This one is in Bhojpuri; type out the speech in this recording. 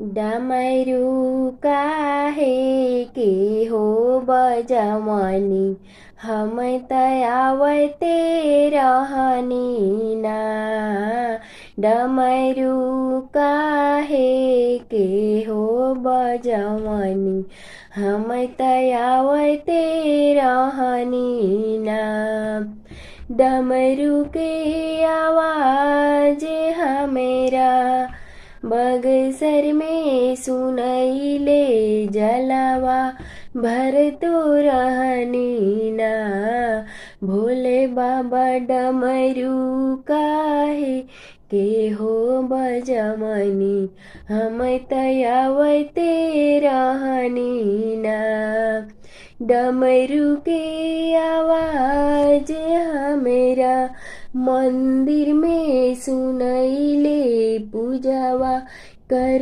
डमरू काहे के हो बजमनी, हम तयावते रहनी ना। डमरू काहे के हो बजमनी, हम तयावते रहनी ना। डमरू के आवाज हमेरा बगसर में सुनैले, जलवा भर तो रहनी ना। भोले बाबा डमरू काहे के हो बजमनी, हम तयावते रहनी ना। डमरू के आवाज हमेरा मंदिर में सुनैले, पूजावा कर